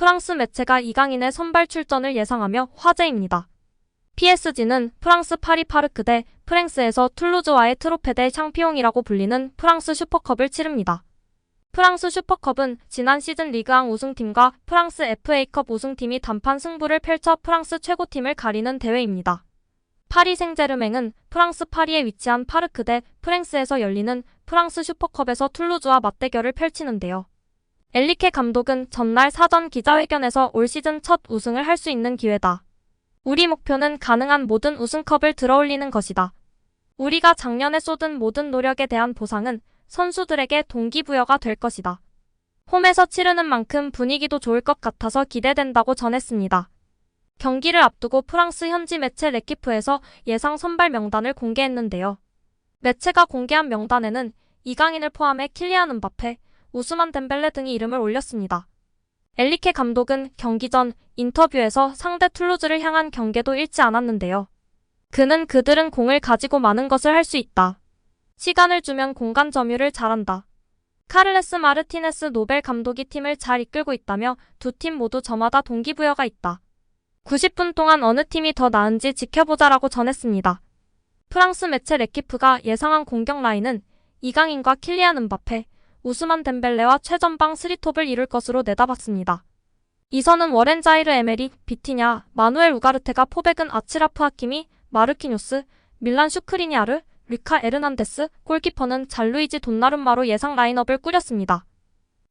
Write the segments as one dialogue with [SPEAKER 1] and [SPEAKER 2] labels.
[SPEAKER 1] 프랑스 매체가 이강인의 선발 출전을 예상하며 화제입니다. PSG는 프랑스 파리 파르크 대 프랭스에서 툴루즈와의 트로페 대 샹피옹이라고 불리는 프랑스 슈퍼컵을 치릅니다. 프랑스 슈퍼컵은 지난 시즌 리그앙 우승팀과 프랑스 FA컵 우승팀이 단판 승부를 펼쳐 프랑스 최고팀을 가리는 대회입니다. 파리 생제르맹은 프랑스 파리에 위치한 파르크 대 프랭스에서 열리는 프랑스 슈퍼컵에서 툴루즈와 맞대결을 펼치는데요. 엔리케 감독은 전날 사전 기자회견에서 올 시즌 첫 우승을 할 수 있는 기회다. 우리 목표는 가능한 모든 우승컵을 들어올리는 것이다. 우리가 작년에 쏟은 모든 노력에 대한 보상은 선수들에게 동기부여가 될 것이다. 홈에서 치르는 만큼 분위기도 좋을 것 같아서 기대된다고 전했습니다. 경기를 앞두고 프랑스 현지 매체 레키프에서 예상 선발 명단을 공개했는데요. 매체가 공개한 명단에는 이강인을 포함해 킬리안 음바페, 우스만 덴벨레 등이 이름을 올렸습니다. 엔리케 감독은 경기 전 인터뷰에서 상대 툴루즈를 향한 경계도 잃지 않았는데요. 그들은 공을 가지고 많은 것을 할 수 있다. 시간을 주면 공간 점유를 잘한다. 카를레스 마르티네스 노벨 감독이 팀을 잘 이끌고 있다며 두 팀 모두 저마다 동기부여가 있다. 90분 동안 어느 팀이 더 나은지 지켜보자라고 전했습니다. 프랑스 매체 레키프가 예상한 공격 라인은 이강인과 킬리안 음바페, 우스만 덴벨레와 최전방 3톱을 이룰 것으로 내다봤습니다. 이선은 워렌 자이르 에메리, 비티냐, 마누엘 우가르테가 포백은 아치라프 하키미, 마르키뉴스, 밀란 슈크리니아르, 루카 에르난데스, 골키퍼는 잘루이지 돈나룸마로 예상 라인업을 꾸렸습니다.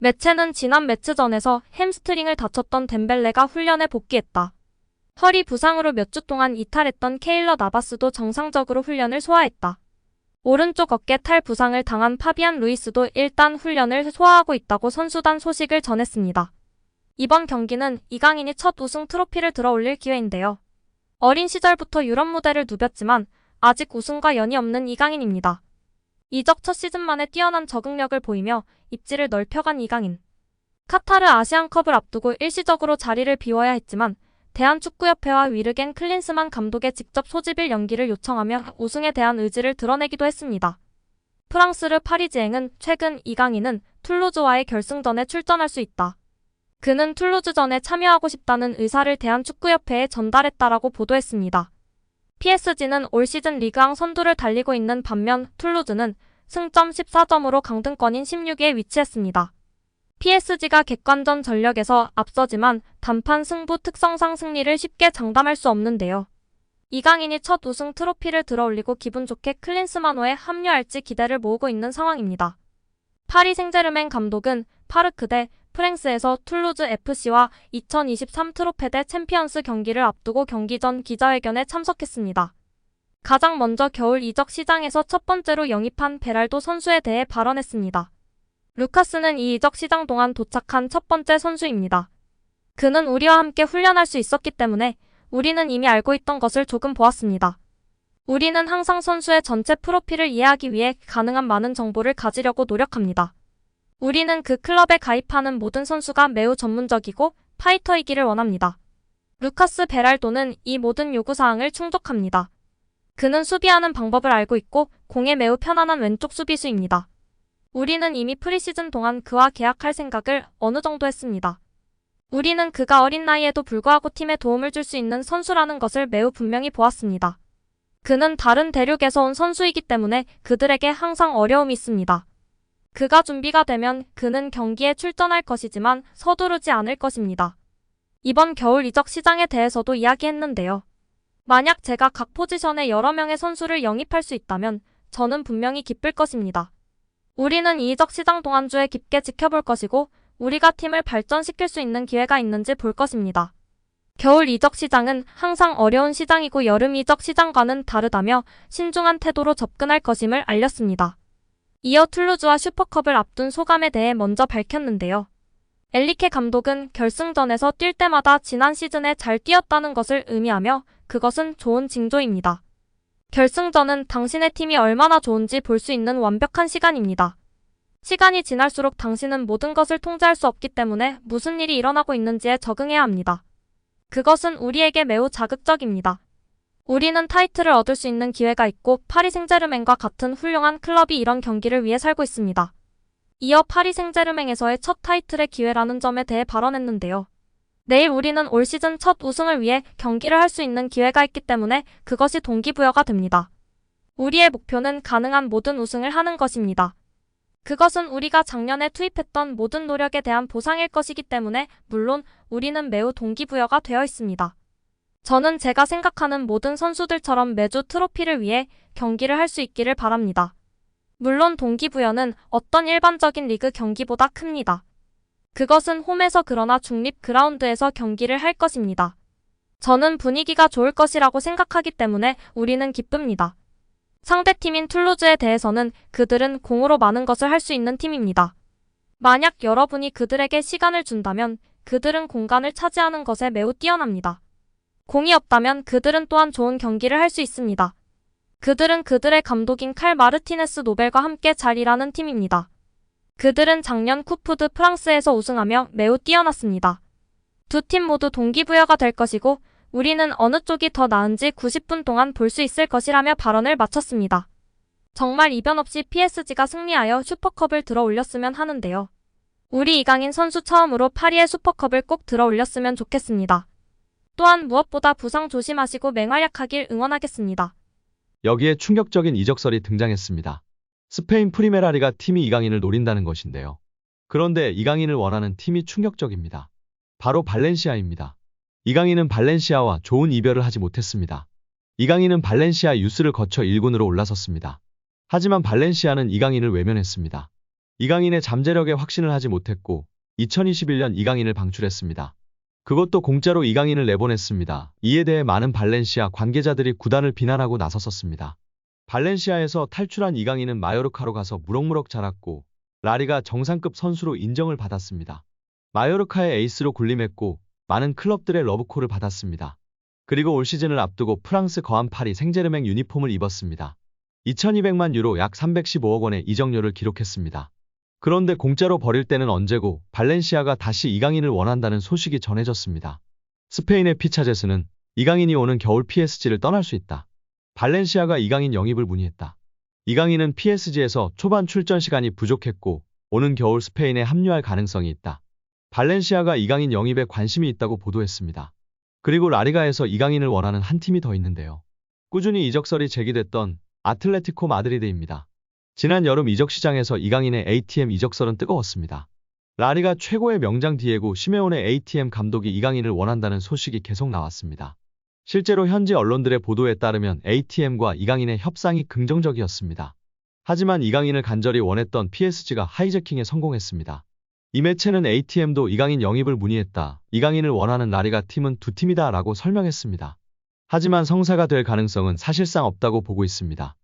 [SPEAKER 1] 매체는 지난 매치전에서 햄스트링을 다쳤던 덴벨레가 훈련에 복귀했다. 허리 부상으로 몇 주 동안 이탈했던 케일러 나바스도 정상적으로 훈련을 소화했다. 오른쪽 어깨 탈 부상을 당한 파비안 루이스도 일단 훈련을 소화하고 있다고 선수단 소식을 전했습니다. 이번 경기는 이강인이 첫 우승 트로피를 들어올릴 기회인데요. 어린 시절부터 유럽 무대를 누볐지만 아직 우승과 연이 없는 이강인입니다. 이적 첫 시즌 만에 뛰어난 적응력을 보이며 입지를 넓혀간 이강인. 카타르 아시안컵을 앞두고 일시적으로 자리를 비워야 했지만 대한축구협회와 위르겐 클린스만 감독의 직접 소집일 연기를 요청하며 우승에 대한 의지를 드러내기도 했습니다. 프랑스르 파리지앵은 최근 이강인은 툴루즈와의 결승전에 출전할 수 있다. 그는 툴루즈전에 참여하고 싶다는 의사를 대한축구협회에 전달했다라고 보도했습니다. PSG는 올 시즌 리그앙 선두를 달리고 있는 반면 툴루즈는 승점 14점으로 강등권인 16위에 위치했습니다. PSG가 객관전 전력에서 앞서지만 단판 승부 특성상 승리를 쉽게 장담할 수 없는데요. 이강인이 첫 우승 트로피를 들어올리고 기분 좋게 클린스만호에 합류할지 기대를 모으고 있는 상황입니다. 파리 생제르맹 감독은 파르크 대 프랭스에서 툴루즈 FC와 2023 트로페 대 챔피언스 경기를 앞두고 경기 전 기자회견에 참석했습니다. 가장 먼저 겨울 이적 시장에서 첫 번째로 영입한 베랄도 선수에 대해 발언했습니다. 루카스는 이 이적 시장 동안 도착한 첫 번째 선수입니다. 그는 우리와 함께 훈련할 수 있었기 때문에 우리는 이미 알고 있던 것을 조금 보았습니다. 우리는 항상 선수의 전체 프로필을 이해하기 위해 가능한 많은 정보를 가지려고 노력합니다. 우리는 그 클럽에 가입하는 모든 선수가 매우 전문적이고 파이터이기를 원합니다. 루카스 베랄도는 이 모든 요구사항을 충족합니다. 그는 수비하는 방법을 알고 있고 공에 매우 편안한 왼쪽 수비수입니다. 우리는 이미 프리시즌 동안 그와 계약할 생각을 어느 정도 했습니다. 우리는 그가 어린 나이에도 불구하고 팀에 도움을 줄 수 있는 선수라는 것을 매우 분명히 보았습니다. 그는 다른 대륙에서 온 선수이기 때문에 그들에게 항상 어려움이 있습니다. 그가 준비가 되면 그는 경기에 출전할 것이지만 서두르지 않을 것입니다. 이번 겨울 이적 시장에 대해서도 이야기했는데요. 만약 제가 각 포지션에 여러 명의 선수를 영입할 수 있다면 저는 분명히 기쁠 것입니다. 우리는 이 이적 시장 동안주에 깊게 지켜볼 것이고 우리가 팀을 발전시킬 수 있는 기회가 있는지 볼 것입니다. 겨울 이적 시장은 항상 어려운 시장이고 여름 이적 시장과는 다르다며 신중한 태도로 접근할 것임을 알렸습니다. 이어 툴루즈와 슈퍼컵을 앞둔 소감에 대해 먼저 밝혔는데요. 엔리케 감독은 결승전에서 뛸 때마다 지난 시즌에 잘 뛰었다는 것을 의미하며 그것은 좋은 징조입니다. 결승전은 당신의 팀이 얼마나 좋은지 볼 수 있는 완벽한 시간입니다. 시간이 지날수록 당신은 모든 것을 통제할 수 없기 때문에 무슨 일이 일어나고 있는지에 적응해야 합니다. 그것은 우리에게 매우 자극적입니다. 우리는 타이틀을 얻을 수 있는 기회가 있고 파리 생제르맹과 같은 훌륭한 클럽이 이런 경기를 위해 살고 있습니다. 이어 파리 생제르맹에서의 첫 타이틀의 기회라는 점에 대해 발언했는데요. 내일 우리는 올 시즌 첫 우승을 위해 경기를 할 수 있는 기회가 있기 때문에 그것이 동기부여가 됩니다. 우리의 목표는 가능한 모든 우승을 하는 것입니다. 그것은 우리가 작년에 투입했던 모든 노력에 대한 보상일 것이기 때문에 물론 우리는 매우 동기부여가 되어 있습니다. 저는 제가 생각하는 모든 선수들처럼 매주 트로피를 위해 경기를 할 수 있기를 바랍니다. 물론 동기부여는 어떤 일반적인 리그 경기보다 큽니다. 그것은 홈에서 그러나 중립 그라운드에서 경기를 할 것입니다. 저는 분위기가 좋을 것이라고 생각하기 때문에 우리는 기쁩니다. 상대팀인 툴루즈에 대해서는 그들은 공으로 많은 것을 할 수 있는 팀입니다. 만약 여러분이 그들에게 시간을 준다면 그들은 공간을 차지하는 것에 매우 뛰어납니다. 공이 없다면 그들은 또한 좋은 경기를 할 수 있습니다. 그들은 그들의 감독인 칼 마르티네스 노벨과 함께 잘 일하는 팀입니다. 그들은 작년 쿠프드 프랑스에서 우승하며 매우 뛰어났습니다. 두 팀 모두 동기부여가 될 것이고 우리는 어느 쪽이 더 나은지 90분 동안 볼 수 있을 것이라며 발언을 마쳤습니다. 정말 이변 없이 PSG가 승리하여 슈퍼컵을 들어 올렸으면 하는데요. 우리 이강인 선수 처음으로 파리의 슈퍼컵을 꼭 들어 올렸으면 좋겠습니다. 또한 무엇보다 부상 조심하시고 맹활약하길 응원하겠습니다.
[SPEAKER 2] 여기에 충격적인 이적설이 등장했습니다. 스페인 프리메라리가 팀이 이강인을 노린다는 것인데요. 그런데 이강인을 원하는 팀이 충격적입니다. 바로 발렌시아입니다. 이강인은 발렌시아와 좋은 이별을 하지 못했습니다. 이강인은 발렌시아 유스를 거쳐 1군으로 올라섰습니다. 하지만 발렌시아는 이강인을 외면했습니다. 이강인의 잠재력에 확신을 하지 못했고 2021년 이강인을 방출했습니다. 그것도 공짜로 이강인을 내보냈습니다. 이에 대해 많은 발렌시아 관계자들이 구단을 비난하고 나섰었습니다. 발렌시아에서 탈출한 이강인은 마요르카로 가서 무럭무럭 자랐고 라리가 정상급 선수로 인정을 받았습니다. 마요르카의 에이스로 군림했고 많은 클럽들의 러브콜을 받았습니다. 그리고 올 시즌을 앞두고 프랑스 거한 파리 생제르맹 유니폼을 입었습니다. 2200만 유로 약 315억 원의 이적료를 기록했습니다. 그런데 공짜로 버릴 때는 언제고 발렌시아가 다시 이강인을 원한다는 소식이 전해졌습니다. 스페인의 피차제스는 이강인이 오는 겨울 PSG를 떠날 수 있다. 발렌시아가 이강인 영입을 문의했다. 이강인은 PSG에서 초반 출전 시간이 부족했고 오는 겨울 스페인에 합류할 가능성이 있다. 발렌시아가 이강인 영입에 관심이 있다고 보도했습니다. 그리고 라리가에서 이강인을 원하는 한 팀이 더 있는데요. 꾸준히 이적설이 제기됐던 아틀레티코 마드리드입니다. 지난 여름 이적 시장에서 이강인의 ATM 이적설은 뜨거웠습니다. 라리가 최고의 명장 디에고 시메온의 ATM 감독이 이강인을 원한다는 소식이 계속 나왔습니다. 실제로 현지 언론들의 보도에 따르면 ATM과 이강인의 협상이 긍정적이었습니다. 하지만 이강인을 간절히 원했던 PSG가 하이제킹에 성공했습니다. 이 매체는 ATM도 이강인 영입을 문의했다. 이강인을 원하는 라리가 팀은 두 팀이다 라고 설명했습니다. 하지만 성사가 될 가능성은 사실상 없다고 보고 있습니다.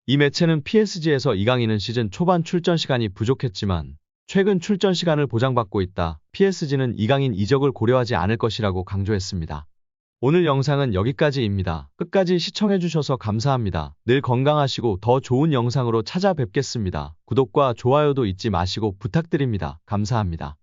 [SPEAKER 2] 이 매체는 PSG에서 이강인은 시즌 초반 출전 시간이 부족했지만 최근 출전 시간을 보장받고 있다. PSG는 이강인 이적을 고려하지 않을 것이라고 강조했습니다. 오늘 영상은 여기까지입니다. 끝까지 시청해주셔서 감사합니다. 늘 건강하시고 더 좋은 영상으로 찾아뵙겠습니다. 구독과 좋아요도 잊지 마시고 부탁드립니다. 감사합니다.